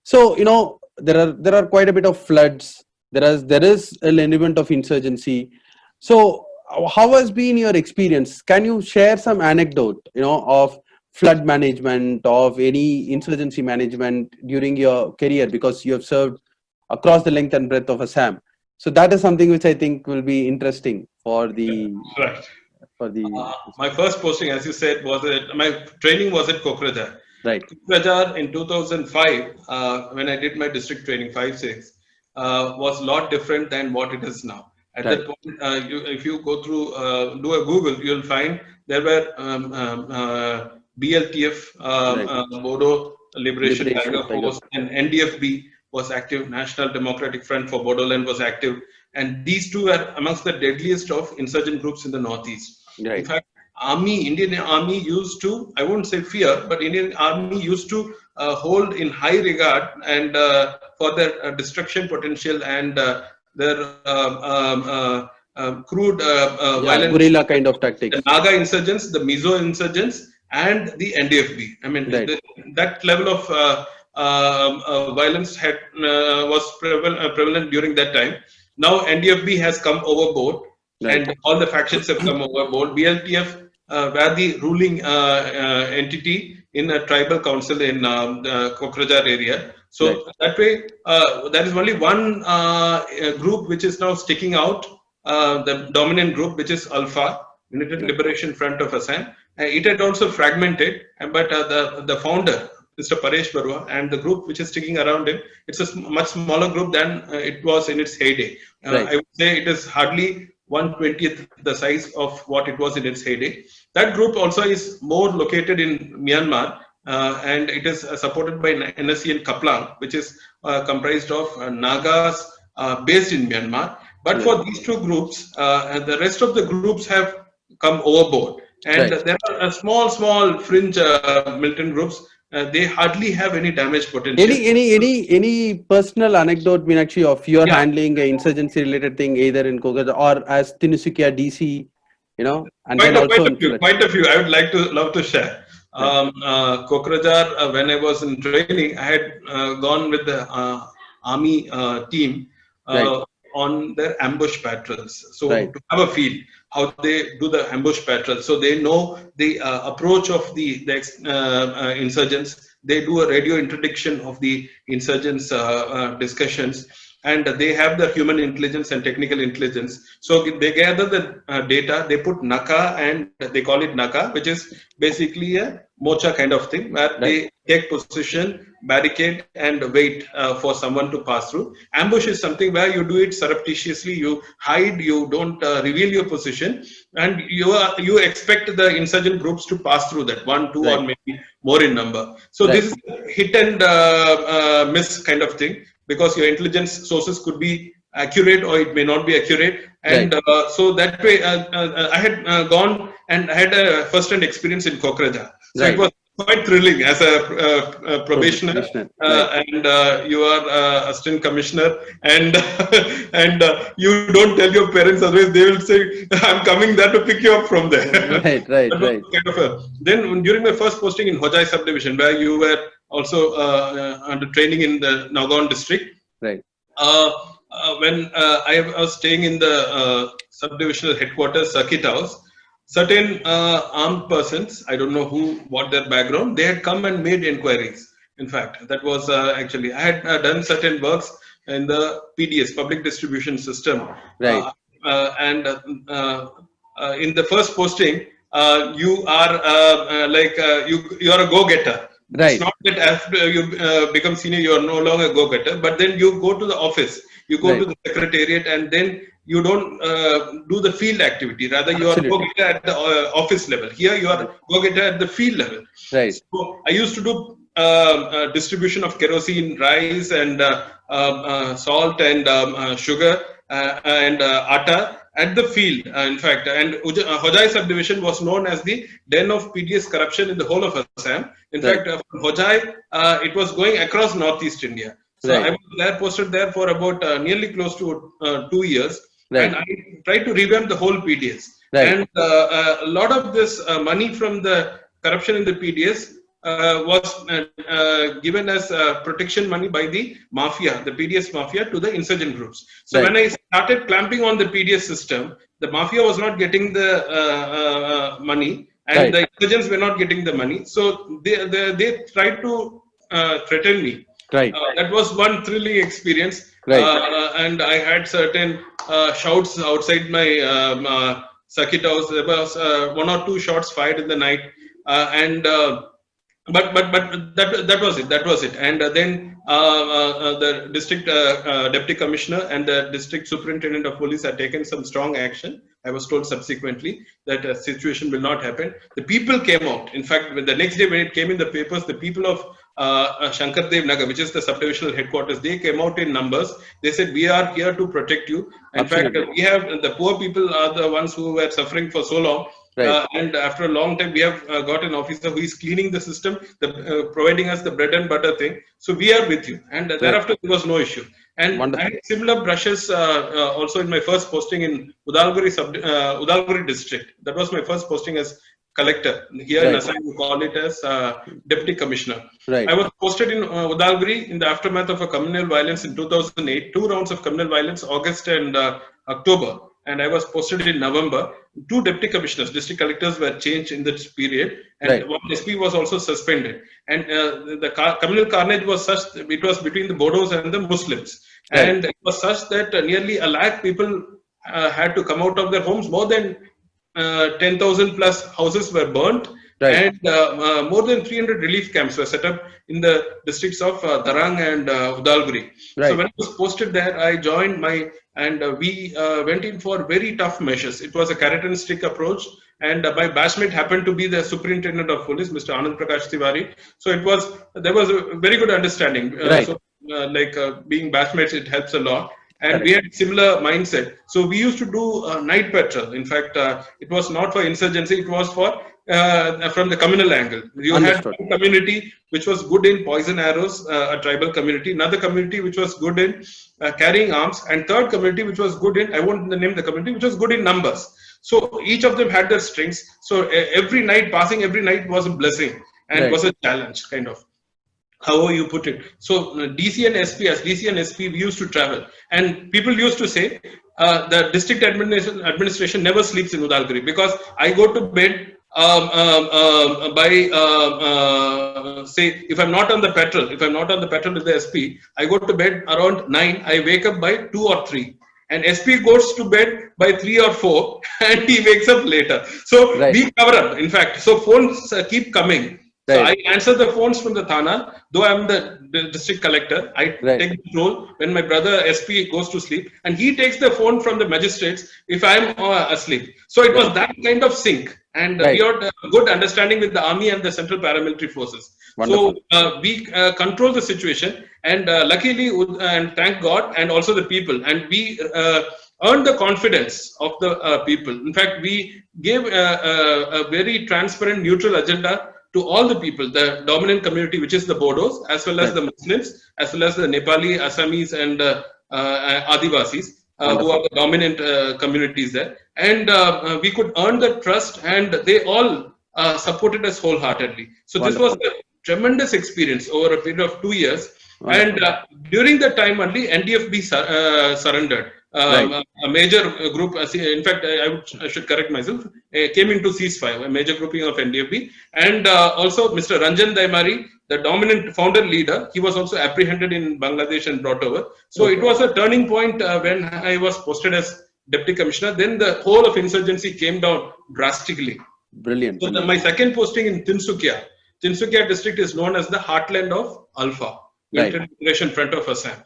So, there are quite a bit of floods. There is an element of insurgency. So, how has been your experience? Can you share some anecdote, of flood management, of any insurgency management during your career, because you have served across the length and breadth of Assam. So that is something which I think will be interesting for the Right. for the My first posting, as you said, my training was at Kokrajhar. right, Kokrajhar in 2005, when I did my district training, 5-6, was a lot different than what it is now. At right, that point, if you go through, do a Google, you'll find there were BLTF, right. Bodo Liberation Liberation Tiger Tiger. Force, and NDFB was active, National Democratic Front for Bodoland was active, and these two are amongst the deadliest of insurgent groups in the northeast. In Right. fact, Indian Army used to, I won't say fear, but Indian Army used to hold in high regard and for their destruction potential and their crude Yeah, violence. guerrilla kind of The tactics. Naga insurgents, the Mizo insurgents, and the NDFB. I mean, Right, that level of violence was prevalent during that time. Now NDFB has come overboard, right, and all the factions have come overboard. BLTF were the ruling entity in a tribal council in the Kokrajhar area. right, So that way, there is only one group which is now sticking out, the dominant group, which is Alpha, United right. Liberation Front of Assam. It had also fragmented, but the founder, Mr. Paresh Barua, and the group which is sticking around him, it's a much smaller group than it was in its heyday. Right. I would say it is hardly 1/20th the size of what it was in its heyday. That group also is more located in Myanmar, and it is supported by NSC in Kaplang, which is comprised of Nagas based in Myanmar. But Right. for these two groups, and the rest of the groups have come overboard. And Right. there are small fringe militant groups. They hardly have any damage potential. Any personal anecdote, Meenakshi, of your Yeah, handling a insurgency related thing either in Kolkata or as Tinsukia DC, and then quite also a in few, flood. quite a few. I would love to share. Right. Kokrajhar, when I was in training, I had gone with the army team Right. on their ambush patrols. So Right. to have a feel how they do the ambush patrol, so they know the approach of the insurgents. They do a radio interdiction of the insurgents' discussions, and they have the human intelligence and technical intelligence. So they gather the data, they put NACA, and they call it NACA, which is basically a mocha kind of thing, where Right. they take position, barricade, and wait for someone to pass through. Ambush is something where you do it surreptitiously, you hide, you don't reveal your position, and you expect the insurgent groups to pass through that, 1, 2, or Right. maybe more in number. So Right. this is hit and miss kind of thing, because your intelligence sources could be accurate or it may not be accurate, and Right. so that way I had gone and I had a first-hand experience in Kokrajhar. So it Right. was quite thrilling as a probationer, Probationer. Right. and you are assistant commissioner, and and you don't tell your parents, otherwise they will say, I'm coming there to pick you up from there. Right. Right. That was Right. kind of then during my first posting in Hojai subdivision, where you were also under training in the Nagaon district, Right. when I was staying in the subdivisional headquarters circuit house, certain armed persons, I don't know what their background, they had come and made inquiries. In fact, that was actually, I had done certain works in the PDS, public distribution system. Right. And in the first posting, you are you are a go-getter. Right. It's not that after you become senior, you are no longer a go-getter, but then you go to the office, you go Right. to the secretariat, and then you don't do the field activity. Rather, you are Absolutely. go-getter at the office level. Here, you are go-getter at the field level. Right. So I used to do distribution of kerosene, rice, and salt, and sugar, and atta at the field, in fact. And Hojai subdivision was known as the den of PDS corruption in the whole of Assam. In Right. fact, from Hojai, it was going across Northeast India. So Right. I was there, posted there for about nearly close to 2 years. Right. And I tried to revamp the whole PDS. Right. And a lot of this money from the corruption in the PDS was given as protection money by the mafia, the PDS mafia, to the insurgent groups. So when I started clamping on the PDS system, the mafia was not getting the money, and the insurgents were not getting the money. So they tried to threaten me. That was one thrilling experience. And I had certain shouts outside my circuit house. There was 1 or 2 shots fired in the night, but that was it. And then the district deputy commissioner and the district superintendent of police had taken some strong action. I was told subsequently that a situation will not happen. The people came out. In fact, the next day when it came in the papers, the people of Shankardev Nagar, which is the subdivisional headquarters, they came out in numbers. They said, we are here to protect you. In fact, we have the poor people are the ones who were suffering for so long. And after a long time, we have got an officer who is cleaning the system, providing us the bread and butter thing. So we are with you. And thereafter, there was no issue. And I had similar brushes also in my first posting in Udalguri district. That was my first posting as collector. Here in Assam, we call it as deputy commissioner. I was posted in Udalguri in the aftermath of a communal violence in 2008. 2 rounds of communal violence, August and October. And I was posted in November. 2 deputy commissioners, district collectors were changed in this period, and one SP was also suspended. And the communal carnage was such, it was between the Bodos and the Muslims. And it was such that nearly 1 lakh people had to come out of their homes. More than 10,000 plus houses were burnt. And more than 300 relief camps were set up in the districts of Darang and Udalguri. So when I was posted there, I joined we went in for very tough measures. It was a carrot and stick approach, and my batchmate happened to be the superintendent of police, Mr. Anand Prakash Tiwari. So there was a very good understanding. Being batchmates, it helps a lot. And we had similar mindset. So we used to do night patrol. In fact, it was not for insurgency, it was for from the communal angle. You had one community which was good in poison arrows, a tribal community, another community which was good in carrying arms, and third community which was good in, I won't name the community, which was good in numbers. So each of them had their strengths. So passing every night was a blessing and was a challenge, kind of. However you put it. So DC and SP, we used to travel, and people used to say the district administration never sleeps in Udalguri, because I go to bed say if I'm not on the patrol with the SP, I go to bed around 9. I wake up by 2 or 3. And SP goes to bed by 3 or 4, and he wakes up later. So we cover up. In fact, so phones keep coming. So I answer the phones from the Thana, though I'm the district collector. I take the role when my brother SP goes to sleep, and he takes the phone from the magistrates if I'm asleep. So it was that kind of sync, and we had a good understanding with the army and the central paramilitary forces. Wonderful. So we control the situation, and luckily, and thank God, and also the people, and we earned the confidence of the people. In fact, we gave a very transparent, neutral agenda to all the people, the dominant community, which is the Bodos, as well as the Muslims, as well as the Nepali, Assamese, and Adivasis, who are the dominant communities there. And we could earn the trust, and they all supported us wholeheartedly. So this was a tremendous experience over a period of 2 years. And during that time only, NDFB surrendered. A major group, in fact, I should correct myself, came into ceasefire, a major grouping of NDFB. And also Mr. Ranjan Daimari, the dominant founder leader, he was also apprehended in Bangladesh and brought over. So it was a turning point when I was posted as deputy commissioner. Then the whole of insurgency came down drastically. Brilliant. So my second posting in Tinsukia district is known as the heartland of Alpha, Integration Front of Assam.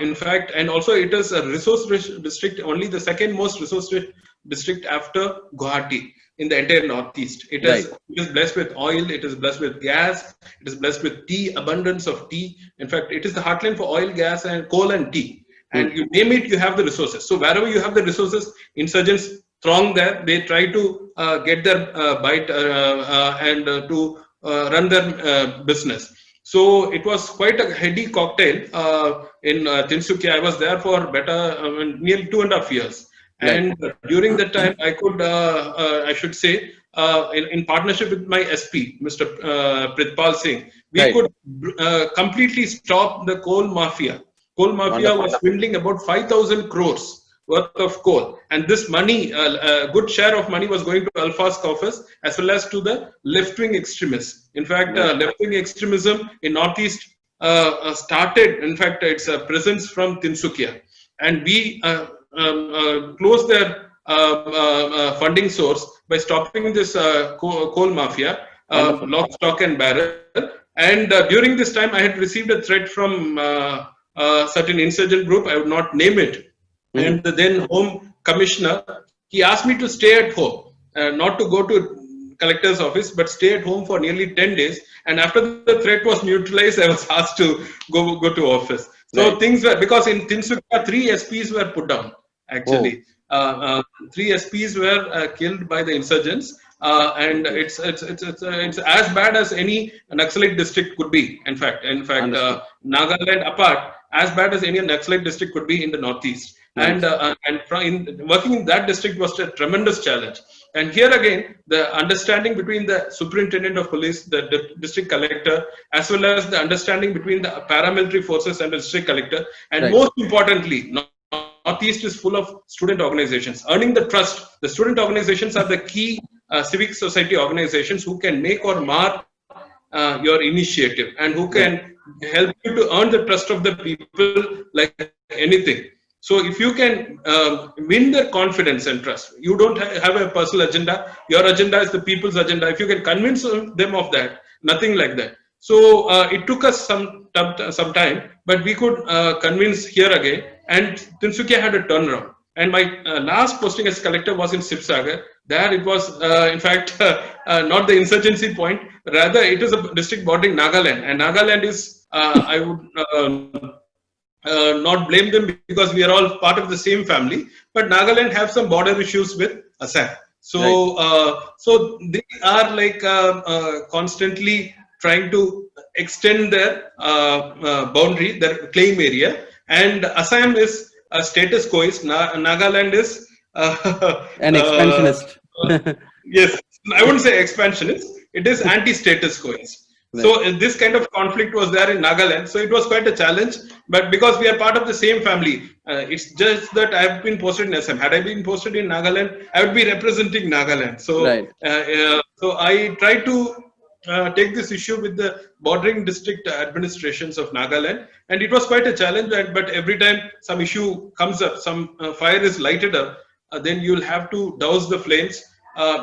In fact, and also it is a resource-rich district, only the second most resource-rich district after Guwahati in the entire northeast. It is blessed with oil, it is blessed with gas, it is blessed with tea, abundance of tea. In fact, it is the heartland for oil, gas, and coal and tea. And you name it, you have the resources. So wherever you have the resources, insurgents throng there. They try to get their bite and to run their business. So it was quite a heady cocktail in Tinsukia. I was there for nearly 2.5 years. And during that time, I could, I should say, in partnership with my SP, Mr. Pritpal Singh, we Right. could completely stop the coal mafia. Coal mafia Wonderful. was swindling about 5,000 crores worth of coal, and this money, a good share of money was going to Alpha's coffers as well as to the left-wing extremists. In fact, left-wing extremism in Northeast started, in fact, its presence from Tinsukia, and we closed their funding source by stopping this coal mafia, lock, stock and barrel. And during this time, I had received a threat from certain insurgent group. I would not name it. And the then Home Commissioner, he asked me to stay at home, not to go to collector's office, but stay at home for nearly 10 days. And after the threat was neutralized, I was asked to go to office. So Right. things were, because in Tinsukia, 3 SPs were put down, actually. 3 SPs were killed by the insurgents. And it's as bad as any Naxalite district could be. In fact, Understood. Nagaland apart, as bad as any Naxalite district could be in the Northeast. Nice. And working in that district was a tremendous challenge. And here again, the understanding between the superintendent of police, the district collector, as well as the understanding between the paramilitary forces and the district collector, and Right. most importantly, Northeast is full of student organizations. Earning the trust, the student organizations are the key civic society organizations who can make or mar your initiative and who can help you to earn the trust of the people like anything. So if you can win their confidence and trust, you don't have a personal agenda. Your agenda is the people's agenda. If you can convince them of that, nothing like that. So it took us some time, but we could convince here again. And Tinsukia had a turnaround. And my last posting as collector was in Sibsagar. There it was, in fact, not the insurgency point. Rather, it is a district bordering Nagaland. And Nagaland is, I would not blame them because we are all part of the same family. But Nagaland have some border issues with Assam. So, so they are like constantly trying to extend their boundary, their claim area. And Assam is a status quoist. Nagaland is An expansionist. yes, I wouldn't say expansionist. It is anti-status quoist. So this kind of conflict was there in Nagaland. So it was quite a challenge. But because we are part of the same family, it's just that I have been posted in Assam. Had I been posted in Nagaland, I would be representing Nagaland. So, so I try to take this issue with the bordering district administrations of Nagaland, and it was quite a challenge. But every time some issue comes up, some fire is lighted up, then you'll have to douse the flames.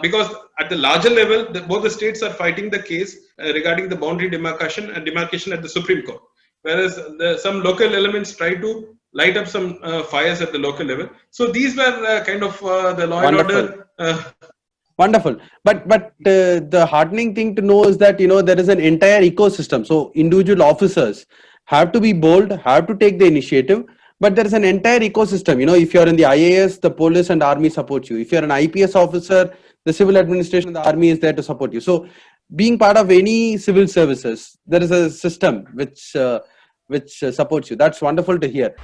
Because at the larger level, both the states are fighting the case regarding the boundary demarcation at the Supreme Court, whereas some local elements try to light up some fires at the local level. So these were kind of the law and order. Wonderful. But the heartening thing to know is that, you know, there is an entire ecosystem. So individual officers have to be bold, have to take the initiative. But there is an entire ecosystem. You know, if you're in the IAS, the police and army support you. If you're an IPS officer, the civil administration, the army is there to support you. So being part of any civil services, there is a system which supports you. That's wonderful to hear.